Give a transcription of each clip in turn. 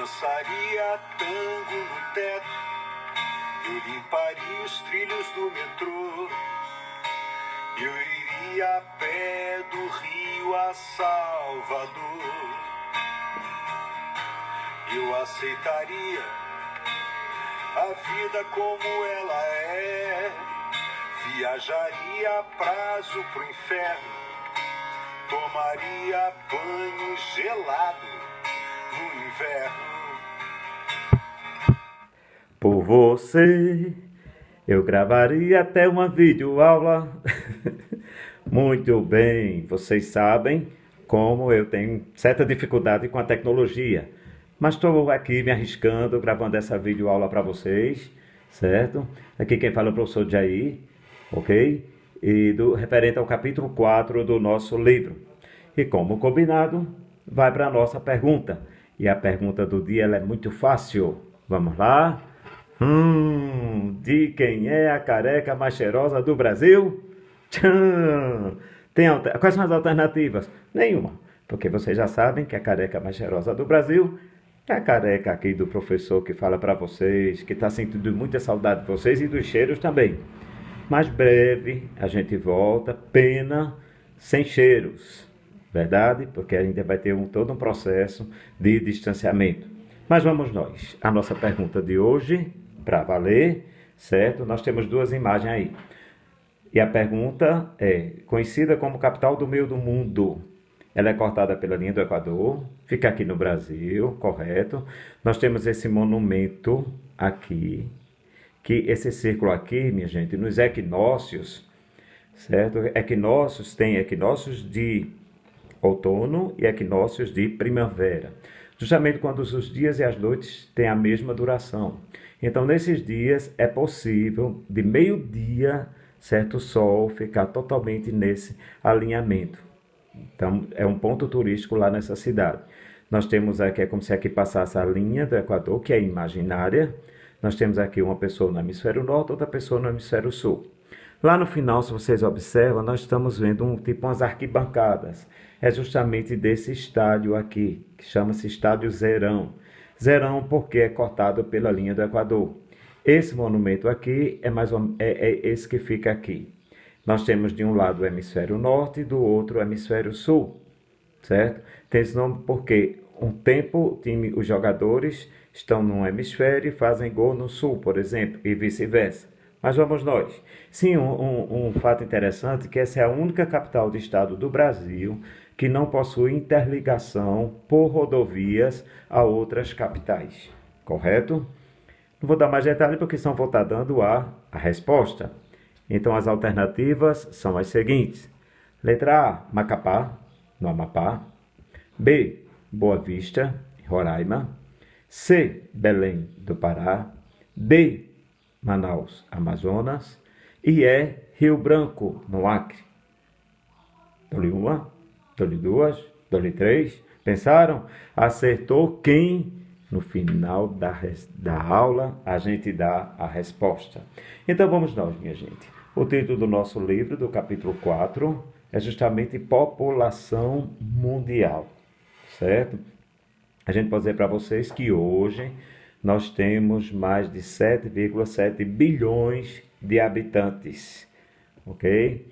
dançaria tango no teto, eu limparia os trilhos do metrô, eu iria a pé do Rio a Salvador, eu aceitaria a vida como ela é, viajaria a prazo pro inferno, tomaria banho gelado no inverno. Por você, eu gravaria até uma videoaula. Muito bem, vocês sabem como eu tenho certa dificuldade com a tecnologia. Mas estou aqui me arriscando, gravando essa videoaula para vocês, certo? Aqui quem fala é o professor Jair, ok? E referente ao capítulo 4 do nosso livro. E como combinado, vai para a nossa pergunta. E a pergunta do dia ela é muito fácil. Vamos lá? De quem é a careca mais cheirosa do Brasil? Tchan! Quais são as alternativas? Nenhuma, porque vocês já sabem que a careca mais cheirosa do Brasil é a careca aqui do professor que fala para vocês, que está sentindo muita saudade de vocês e dos cheiros também. Mais breve a gente volta, pena sem cheiros, verdade? Porque ainda vai ter todo um processo de distanciamento. Mas vamos nós. A nossa pergunta de hoje, para valer, certo? Nós temos duas imagens aí. E a pergunta é, conhecida como capital do meio do mundo. Ela é cortada pela linha do Equador, fica aqui no Brasil, correto? Nós temos esse monumento aqui, que esse círculo aqui, minha gente, nos equinócios, certo? Equinócios tem equinócios de outono e equinócios de primavera. Justamente quando os dias e as noites têm a mesma duração. Então, nesses dias, é possível, de meio-dia, certo, o Sol ficar totalmente nesse alinhamento. Então, é um ponto turístico lá nessa cidade. Nós temos aqui, é como se aqui passasse a linha do Equador, que é imaginária. Nós temos aqui uma pessoa no hemisfério norte, outra pessoa no hemisfério sul. Lá no final, se vocês observam, nós estamos vendo umas arquibancadas. É justamente desse estádio aqui, que chama-se Estádio Zerão. Zerão porque é cortado pela linha do Equador. Esse monumento aqui é esse que fica aqui. Nós temos de um lado o hemisfério norte e do outro o hemisfério sul, certo? Tem esse nome porque os jogadores estão num hemisfério e fazem gol no sul, por exemplo, e vice-versa. Mas vamos nós. Sim, um fato interessante é que essa é a única capital de estado do Brasil que não possui interligação por rodovias a outras capitais, correto? Não vou dar mais detalhes porque senão vou estar dando a resposta. Então as alternativas são as seguintes. Letra A, Macapá, no Amapá. B, Boa Vista, Roraima. C, Belém do Pará. D, Manaus, Amazonas. E E, Rio Branco, no Acre. Dou-lhe uma, dou-lhe duas, dou-lhe três. Pensaram? Acertou quem? No final da aula, a gente dá a resposta. Então, vamos nós, minha gente. O título do nosso livro, do capítulo 4, é justamente População Mundial, certo? A gente pode dizer para vocês que hoje nós temos mais de 7,7 bilhões de habitantes, ok?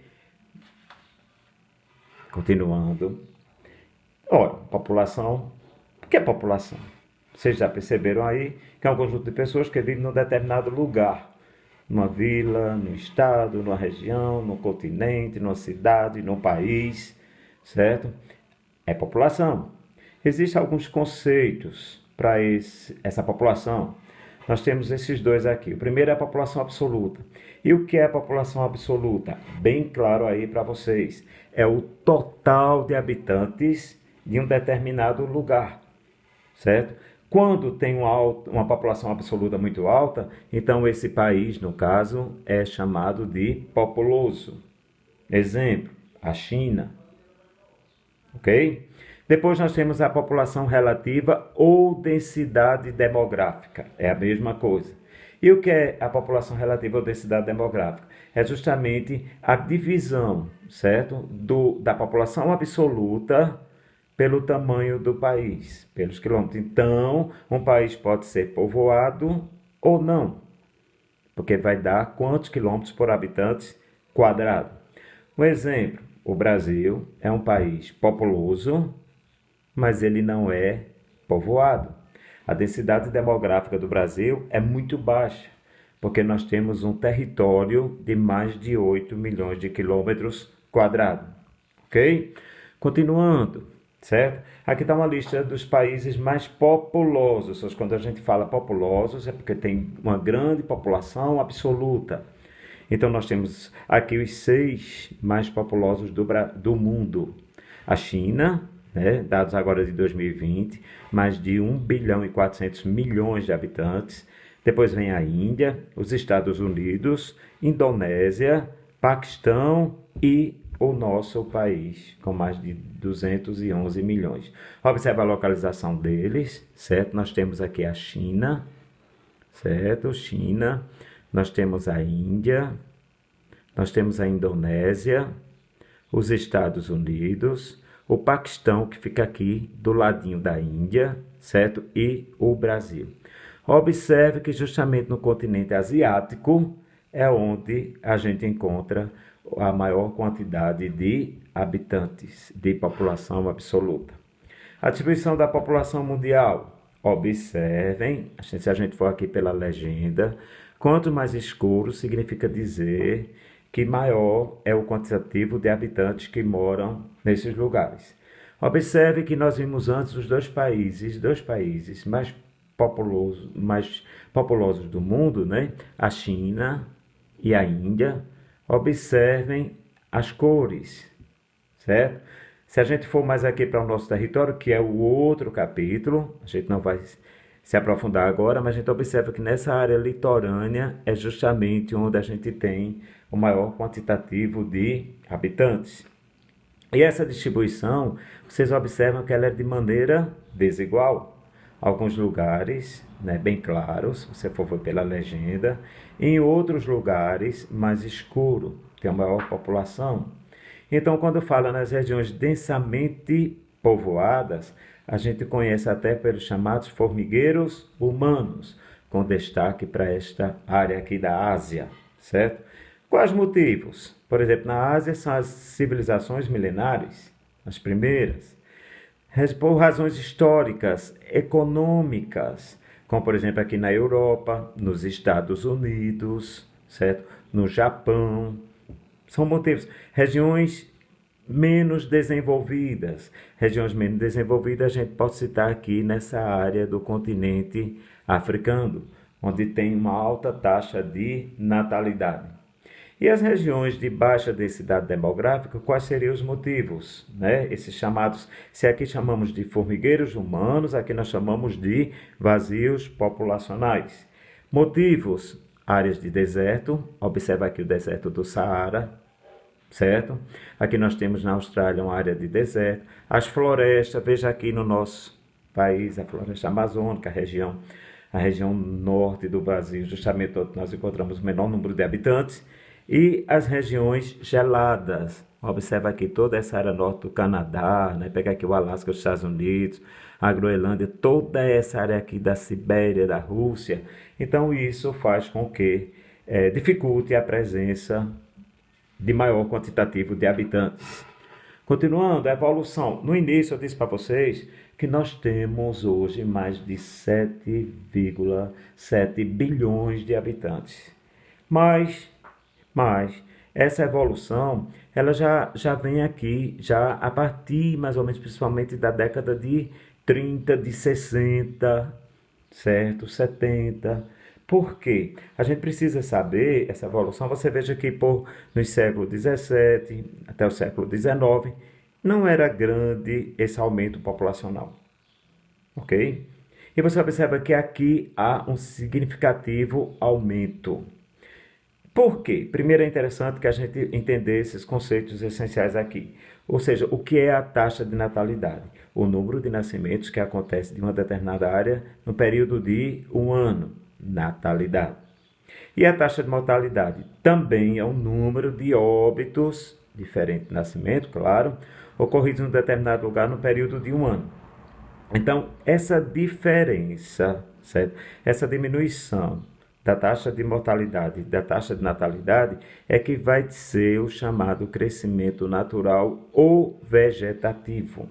Continuando. Ora, população, o que é população? Vocês já perceberam aí que é um conjunto de pessoas que vivem num determinado lugar, numa vila, num estado, numa região, num continente, numa cidade, num país, certo? É população. Existem alguns conceitos para essa população. Nós temos esses dois aqui. O primeiro é a população absoluta. E o que é a população absoluta? Bem claro aí para vocês. É o total de habitantes de um determinado lugar, certo? Quando tem uma população absoluta muito alta, então esse país, no caso, é chamado de populoso. Exemplo, a China. Ok? Depois nós temos a população relativa ou densidade demográfica. É a mesma coisa. E o que é a população relativa ou densidade demográfica? É justamente a divisão, certo? Da população absoluta, pelo tamanho do país, pelos quilômetros. Então, um país pode ser povoado ou não, porque vai dar quantos quilômetros por habitante quadrado. Um exemplo, o Brasil é um país populoso, mas ele não é povoado. A densidade demográfica do Brasil é muito baixa, porque nós temos um território de mais de 8 milhões de quilômetros quadrados. Ok? Continuando, certo? Aqui está uma lista dos países mais populosos. Quando a gente fala populosos, é porque tem uma grande população absoluta. Então, nós temos aqui os 6 mais populosos do mundo. A China, né, dados agora de 2020, mais de 1 bilhão e 400 milhões de habitantes. Depois vem a Índia, os Estados Unidos, Indonésia, Paquistão e o nosso país, com mais de 211 milhões. Observe a localização deles, certo? Nós temos aqui a China, certo? China. Nós temos a Índia, nós temos a Indonésia, os Estados Unidos, o Paquistão, que fica aqui do ladinho da Índia, certo? E o Brasil. Observe que justamente no continente asiático é onde a gente encontra a maior quantidade de habitantes, de população absoluta. A distribuição da população mundial. Observem, se a gente for aqui pela legenda, quanto mais escuro significa dizer que maior é o quantitativo de habitantes que moram nesses lugares. Observe que nós vimos antes os dois países mais populosos do mundo, né? A China e a Índia. Observem as cores, certo? Se a gente for mais aqui para o nosso território, que é o outro capítulo, a gente não vai se aprofundar agora, mas a gente observa que nessa área litorânea é justamente onde a gente tem o maior quantitativo de habitantes. E essa distribuição, vocês observam que ela é de maneira desigual. Alguns lugares, né, bem claros, se você for pela legenda, em outros lugares mais escuro, tem a maior população. Então, quando fala nas regiões densamente povoadas, a gente conhece até pelos chamados formigueiros humanos, com destaque para esta área aqui da Ásia, certo? Quais motivos? Por exemplo, na Ásia são as civilizações milenares, as primeiras. Por razões históricas, econômicas, como por exemplo aqui na Europa, nos Estados Unidos, certo? No Japão. São motivos. Regiões menos desenvolvidas. Regiões menos desenvolvidas a gente pode citar aqui nessa área do continente africano, onde tem uma alta taxa de natalidade. E as regiões de baixa densidade demográfica, quais seriam os motivos? Né? Esses chamados, se aqui chamamos de formigueiros humanos, aqui nós chamamos de vazios populacionais. Motivos, áreas de deserto, observa aqui o deserto do Saara, certo? Aqui nós temos na Austrália uma área de deserto. As florestas, veja aqui no nosso país, a floresta amazônica, a região norte do Brasil, justamente onde nós encontramos o menor número de habitantes. E as regiões geladas, observa aqui toda essa área norte do Canadá, né? Pega aqui o Alasca, os Estados Unidos, a Groenlândia, toda essa área aqui da Sibéria, da Rússia. Então isso faz com que dificulte a presença de maior quantitativo de habitantes. Continuando, a evolução. No início eu disse para vocês que nós temos hoje mais de 7,7 bilhões de habitantes. Mas essa evolução, ela já vem aqui, já a partir mais ou menos, principalmente da década de 30, de 60, certo? 70. Por quê? A gente precisa saber essa evolução. Você veja que nos séculos 17 até o século 19, não era grande esse aumento populacional. Ok? E você observa que aqui há um significativo aumento. Por quê? Primeiro é interessante que a gente entender esses conceitos essenciais aqui. Ou seja, o que é a taxa de natalidade? O número de nascimentos que acontece de uma determinada área no período de um ano. Natalidade. E a taxa de mortalidade? Também é o número de óbitos, diferente de nascimento, claro, ocorridos em um determinado lugar no período de um ano. Então, essa diferença, certo? Essa diminuição da taxa de mortalidade e da taxa de natalidade é que vai ser o chamado crescimento natural ou vegetativo,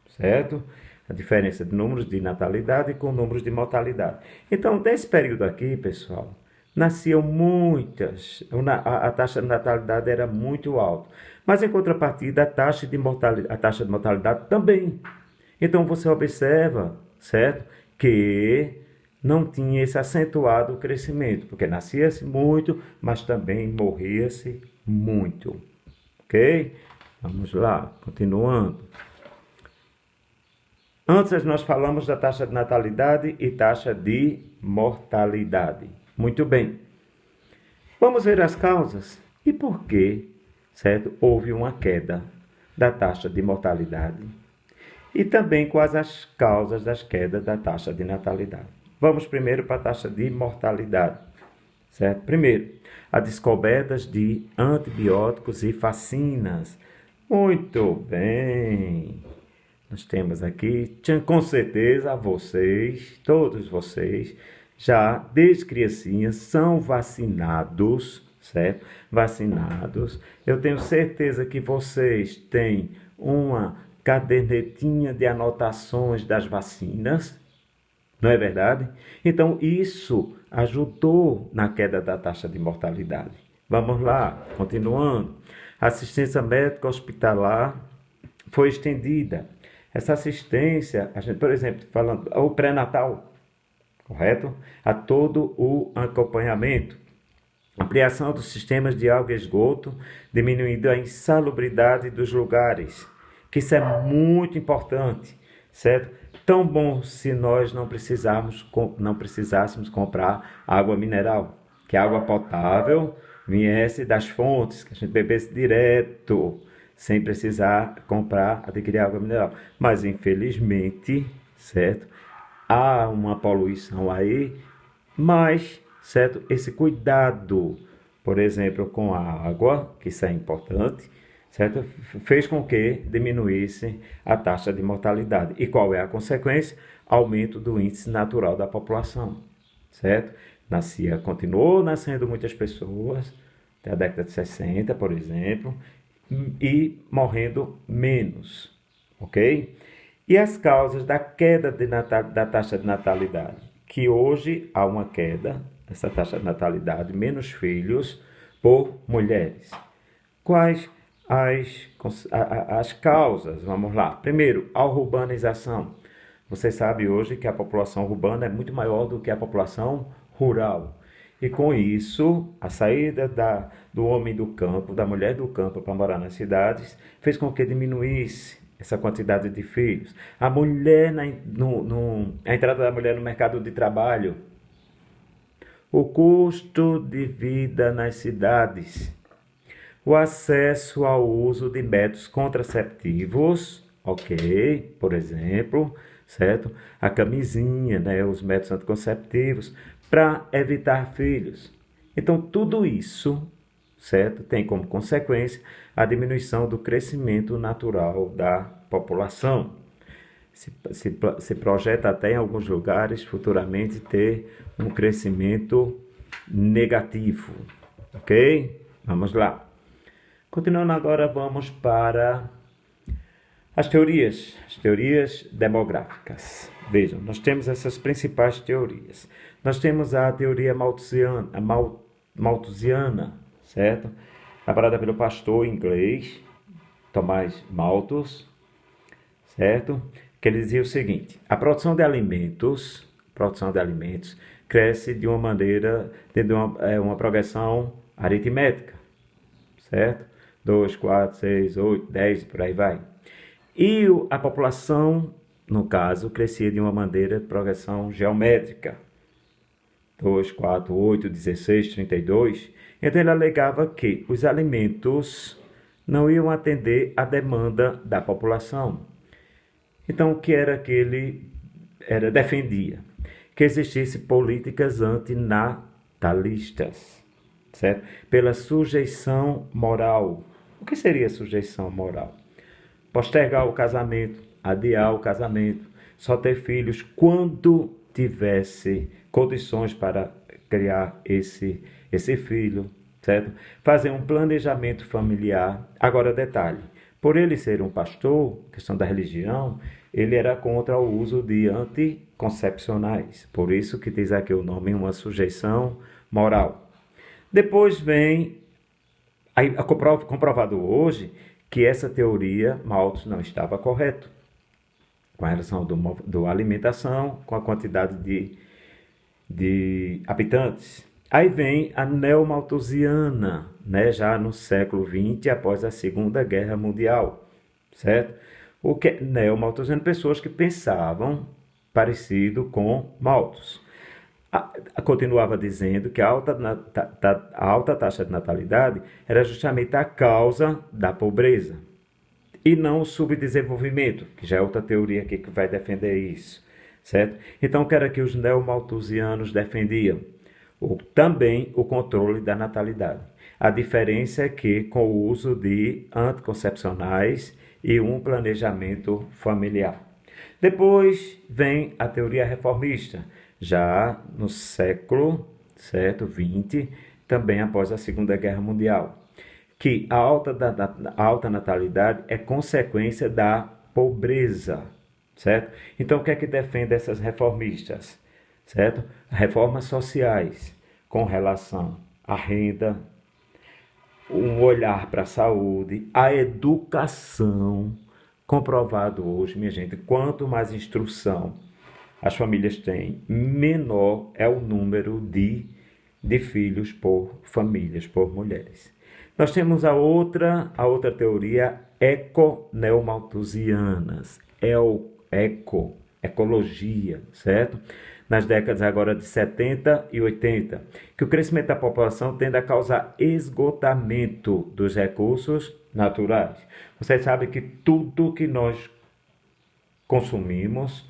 certo? A diferença de números de natalidade com números de mortalidade. Então, nesse período aqui, pessoal, nasciam muitas, a taxa de natalidade era muito alta, mas em contrapartida a taxa de mortalidade também. Então você observa, certo, que não tinha esse acentuado crescimento, porque nascia-se muito, mas também morria-se muito, ok? Vamos lá, continuando. Antes nós falamos da taxa de natalidade e taxa de mortalidade. Muito bem. Vamos ver as causas e por que, certo, houve uma queda da taxa de mortalidade e também quais as causas das quedas da taxa de natalidade. Vamos primeiro para a taxa de mortalidade, certo? Primeiro, as descobertas de antibióticos e vacinas. Muito bem. Nós temos aqui, com certeza, vocês, todos vocês, já desde criancinhas são vacinados, certo? Vacinados. Eu tenho certeza que vocês têm uma cadernetinha de anotações das vacinas, não é verdade? Então, isso ajudou na queda da taxa de mortalidade. Vamos lá, continuando. A assistência médica hospitalar foi estendida. Essa assistência, a gente, por exemplo, falando o pré-natal, correto? A todo o acompanhamento. Ampliação dos sistemas de água e esgoto, diminuindo a insalubridade dos lugares, que isso é muito importante, certo? Tão bom se nós não precisássemos comprar água mineral, que a água potável viesse das fontes, que a gente bebesse direto, sem precisar adquirir água mineral. Mas, infelizmente, certo? Há uma poluição aí, mas, certo? Esse cuidado, por exemplo, com a água, que isso é importante, certo? Fez com que diminuísse a taxa de mortalidade. E qual é a consequência? Aumento do índice natural da população, certo? Continuou nascendo muitas pessoas, até a década de 60, por exemplo, e morrendo menos, ok? E as causas da queda da taxa de natalidade? Que hoje há uma queda dessa taxa de natalidade, menos filhos por mulheres. Quais as causas? Vamos lá. Primeiro, a urbanização. Você sabe hoje que a população urbana é muito maior do que a população rural. E com isso, a saída do homem do campo, da mulher do campo para morar nas cidades, fez com que diminuísse essa quantidade de filhos. A entrada da mulher no mercado de trabalho. O custo de vida nas cidades. O acesso ao uso de métodos contraceptivos, ok, por exemplo, certo? A camisinha, né? Os métodos anticonceptivos, para evitar filhos. Então, tudo isso, certo, tem como consequência a diminuição do crescimento natural da população. Se projeta até em alguns lugares futuramente ter um crescimento negativo, ok? Vamos lá. Continuando agora, vamos para as teorias demográficas. Vejam, nós temos essas principais teorias. Nós temos a teoria malthusiana, certo? Elaborada pelo pastor inglês Thomas Malthus, certo? Que ele dizia o seguinte: a produção de alimentos cresce de uma maneira, tendo uma progressão aritmética, certo? 2, 4, 6, 8, 10, por aí vai. E a população, no caso, crescia de uma maneira de progressão geométrica. 2, 4, 8, 16, 32. Então ele alegava que os alimentos não iam atender à demanda da população. Então o que era que ele defendia? Que existissem políticas antinatalistas, certo? Pela sujeição moral. O que seria sujeição moral? postergar o casamento, adiar o casamento, só ter filhos quando tivesse condições para criar esse filho, certo? Fazer um planejamento familiar. Agora, detalhe, por ele ser um pastor, questão da religião, ele era contra o uso de anticoncepcionais. Por isso que diz aqui o nome, uma sujeição moral. Depois vem, aí, comprovado hoje, que essa teoria, Malthus não estava correto com relação do alimentação, com a quantidade de habitantes. Aí vem a neomalthusiana, né, já no século XX, após a Segunda Guerra Mundial, certo? O que é neomalthusiano? Pessoas que pensavam parecido com Malthus. Continuava dizendo que a alta taxa de natalidade era justamente a causa da pobreza e não o subdesenvolvimento, que já é outra teoria aqui que vai defender isso, certo? Então, o que era que os neomalthusianos defendiam? Também o controle da natalidade. A diferença é que com o uso de anticoncepcionais e um planejamento familiar. Depois vem a teoria reformista, já no século, certo, 20, também após a Segunda Guerra Mundial, que a alta natalidade é consequência da pobreza, certo? Então, o que é que defende essas reformistas, certo? Reformas sociais com relação à renda, um olhar para a saúde, a educação, comprovado hoje, minha gente, quanto mais instrução as famílias têm, menor é o número de filhos por famílias, por mulheres. Nós temos a outra teoria, econeomalthusianas, ecologia, certo? Nas décadas agora de 70 e 80, que o crescimento da população tende a causar esgotamento dos recursos naturais. Vocês sabem que tudo que nós consumimos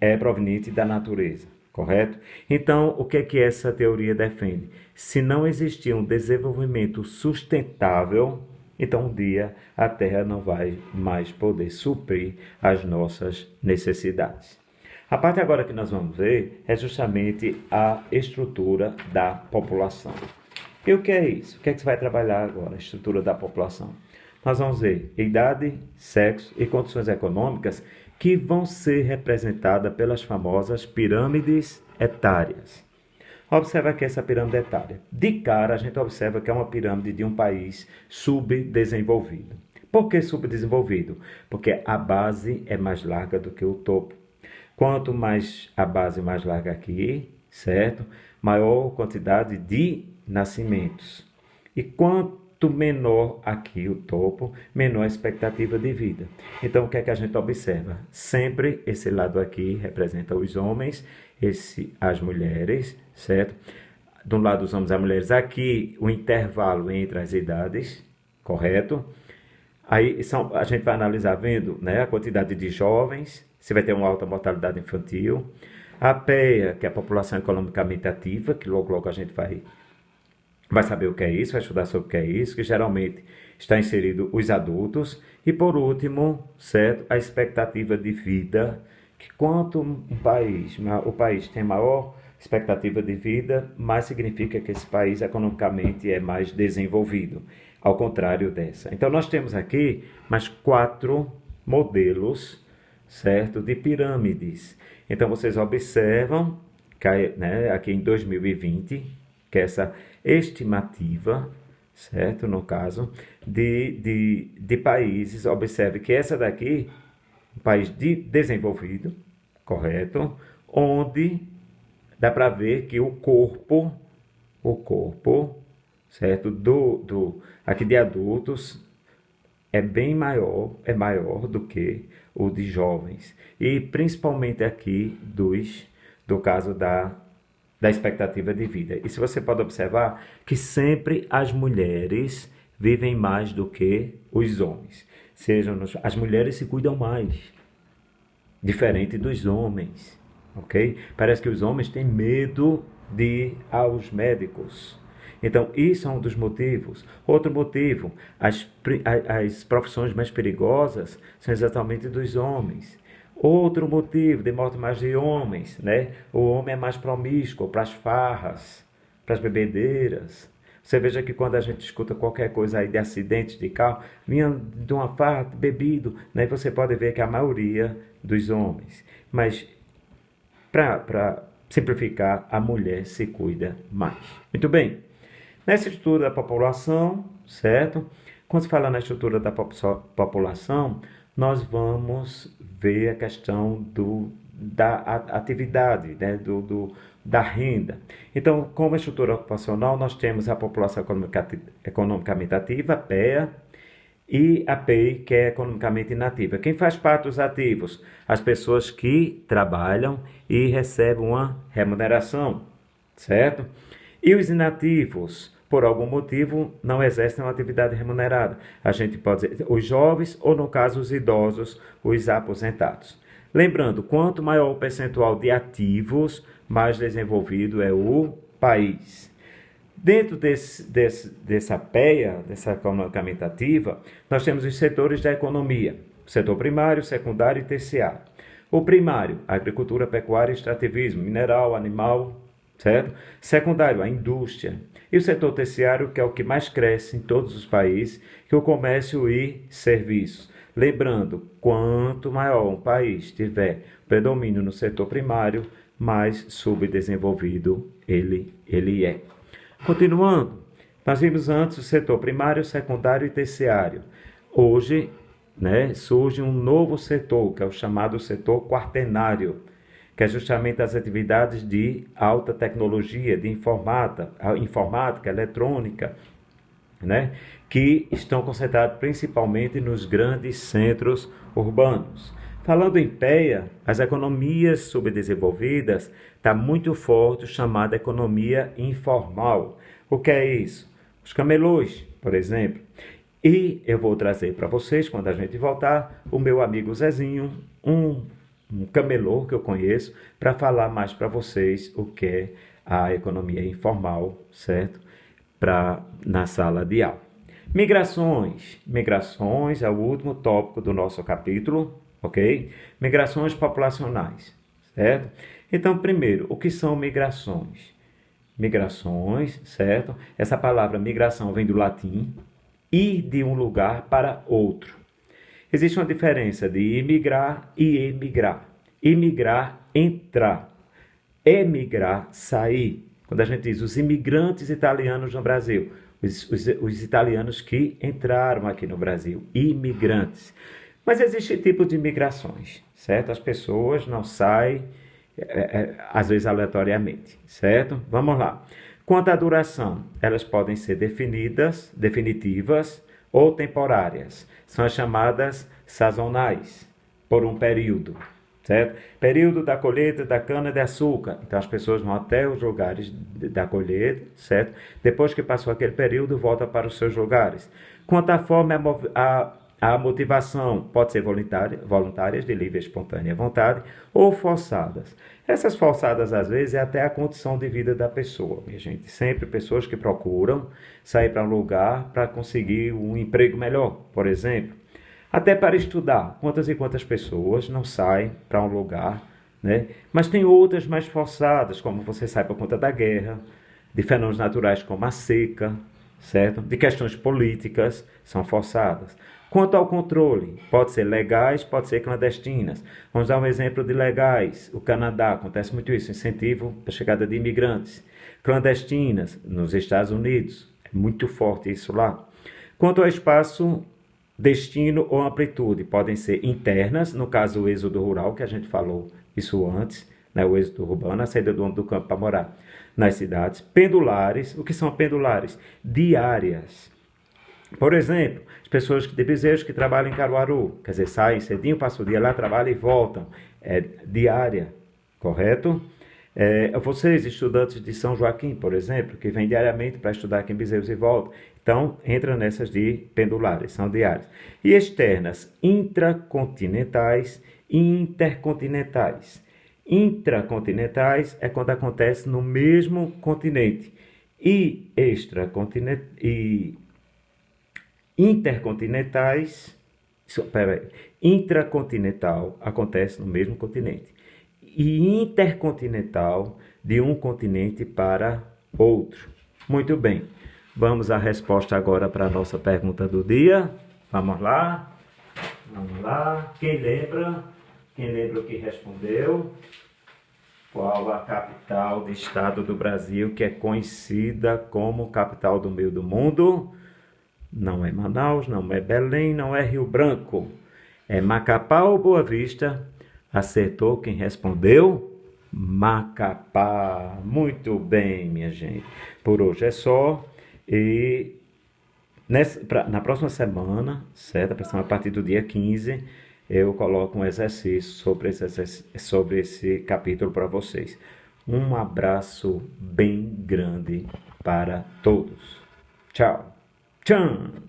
é proveniente da natureza, correto? Então, o que é que essa teoria defende? Se não existir um desenvolvimento sustentável, então um dia a Terra não vai mais poder suprir as nossas necessidades. A parte agora que nós vamos ver é justamente a estrutura da população. E o que é isso? O que é que você vai trabalhar agora? A estrutura da população. Nós vamos ver idade, sexo e condições econômicas que vão ser representadas pelas famosas pirâmides etárias. Observa aqui essa pirâmide etária. De cara, a gente observa que é uma pirâmide de um país subdesenvolvido. Por que subdesenvolvido? Porque a base é mais larga do que o topo. Quanto mais a base mais larga aqui, certo? Maior quantidade de nascimentos. E quanto menor aqui o topo, menor a expectativa de vida. Então, o que é que a gente observa? Sempre esse lado aqui representa os homens, as mulheres, certo? De um lado os homens e as mulheres. Aqui o intervalo entre as idades, correto? Aí a gente vai analisar vendo, né, a quantidade de jovens, se vai ter uma alta mortalidade infantil. A PEA, que é a população economicamente ativa, que logo a gente vai saber o que é isso, vai estudar sobre o que é isso, que geralmente está inserido os adultos. E por último, certo, a expectativa de vida, que quanto o país tem maior expectativa de vida, mais significa que esse país economicamente é mais desenvolvido, ao contrário dessa. Então nós temos aqui mais 4 modelos, certo, de pirâmides. Então vocês observam que, né, aqui em 2020, que é essa estimativa, certo, no caso, de países, observe que essa daqui, um país desenvolvido, correto, onde dá para ver que o corpo, certo, aqui de adultos é bem maior, é maior do que o de jovens. E principalmente aqui do caso da expectativa de vida. E se você pode observar que sempre as mulheres vivem mais do que os homens. As mulheres se cuidam mais, diferente dos homens, ok? Parece que os homens têm medo de ir aos médicos. Então, isso é um dos motivos. Outro motivo, as profissões mais perigosas são exatamente dos homens. Outro motivo de morte mais de homens, né? O homem é mais promíscuo para as farras, para as bebedeiras. Você veja que quando a gente escuta qualquer coisa aí de acidente de carro, vinha de uma farra, bebido, né? Você pode ver que a maioria dos homens. Mas, para simplificar, a mulher se cuida mais. Muito bem. Nessa estrutura da população, certo? Quando se fala na estrutura da população, nós vamos ver a questão da atividade, né? Da renda. Então, como estrutura ocupacional, nós temos a população economicamente ativa, PEA, e a PEI, que é economicamente inativa. Quem faz parte dos ativos? As pessoas que trabalham e recebem uma remuneração, certo? E os inativos, por algum motivo, não exercem uma atividade remunerada. A gente pode dizer os jovens ou, no caso, os idosos, os aposentados. Lembrando, quanto maior o percentual de ativos, mais desenvolvido é o país. Dentro dessa PEA, dessa economicamente ativa, nós temos os setores da economia, setor primário, secundário e terciário. O primário, agricultura, pecuária, extrativismo, mineral, animal, certo? Secundário, a indústria. E o setor terciário, que é o que mais cresce em todos os países, que é o comércio e serviços. Lembrando, quanto maior um país tiver predomínio no setor primário, mais subdesenvolvido ele é. Continuando, nós vimos antes o setor primário, secundário e terciário. Hoje, né, surge um novo setor, que é o chamado setor quaternário, que é justamente as atividades de alta tecnologia, de informática, eletrônica, né, que estão concentrados principalmente nos grandes centros urbanos. Falando em PEA, as economias subdesenvolvidas está muito forte o chamado economia informal. O que é isso? Os camelôs, por exemplo. E eu vou trazer para vocês, quando a gente voltar, o meu amigo Zezinho, um camelô que eu conheço, para falar mais para vocês o que é a economia informal, certo? Na sala de aula. Migrações. Migrações é o último tópico do nosso capítulo, ok? Migrações populacionais, certo? Então, primeiro, o que são migrações? Migrações, certo? Essa palavra migração vem do latim, ir de um lugar para outro. Existe uma diferença de imigrar e emigrar. Imigrar, entrar. Emigrar, sair. Quando a gente diz os imigrantes italianos no Brasil, os italianos que entraram aqui no Brasil, imigrantes. Mas existe tipo de migrações, certo? As pessoas não saem, às vezes aleatoriamente, certo? Vamos lá. Quanto à duração, elas podem ser definitivas ou temporárias. São as chamadas sazonais, por um período, certo? Período da colheita da cana-de-açúcar. Então, as pessoas vão até os lugares da colheita, certo? Depois que passou aquele período, volta para os seus lugares. Quanto à forma, a motivação pode ser voluntárias, de livre e espontânea vontade, ou forçadas. Essas forçadas, às vezes, é até a condição de vida da pessoa, minha gente. Sempre pessoas que procuram sair para um lugar para conseguir um emprego melhor, por exemplo. Até para estudar. Quantas e quantas pessoas não saem para um lugar, né? Mas tem outras mais forçadas, como você sai por conta da guerra, de fenômenos naturais como a seca, certo? De questões políticas, são forçadas. Quanto ao controle, pode ser legais, pode ser clandestinas. Vamos dar um exemplo de legais. O Canadá, acontece muito isso, incentivo para a chegada de imigrantes. Clandestinas, nos Estados Unidos, é muito forte isso lá. Quanto ao espaço, destino ou amplitude, podem ser internas, no caso o êxodo rural, que a gente falou isso antes, né? O êxodo urbano, a saída do campo para morar nas cidades. Pendulares, o que são pendulares? Diárias. Por exemplo, as pessoas de Bezerros que trabalham em Caruaru, quer dizer, saem cedinho, passam o dia lá, trabalham e voltam. É diária, correto? Vocês, estudantes de São Joaquim, por exemplo, que vêm diariamente para estudar aqui em Bezerros e voltam, então entra nessas de pendulares, são diárias. E externas, intracontinentais e intercontinentais. Intracontinentais é quando acontece no mesmo continente. e e intercontinentais, intracontinental acontece no mesmo continente, e intercontinental de um continente para outro. Muito bem, vamos à resposta agora para a nossa pergunta do dia. Vamos lá, vamos lá. Quem lembra o que respondeu? Qual a capital do estado do Brasil que é conhecida como capital do meio do mundo? Não é Manaus, não é Belém, não é Rio Branco. É Macapá ou Boa Vista? Acertou quem respondeu? Macapá. Muito bem, minha gente. Por hoje é só. E na próxima semana, certo? A partir do dia 15, eu coloco um exercício sobre esse capítulo para vocês. Um abraço bem grande para todos. Tchau. Tchau.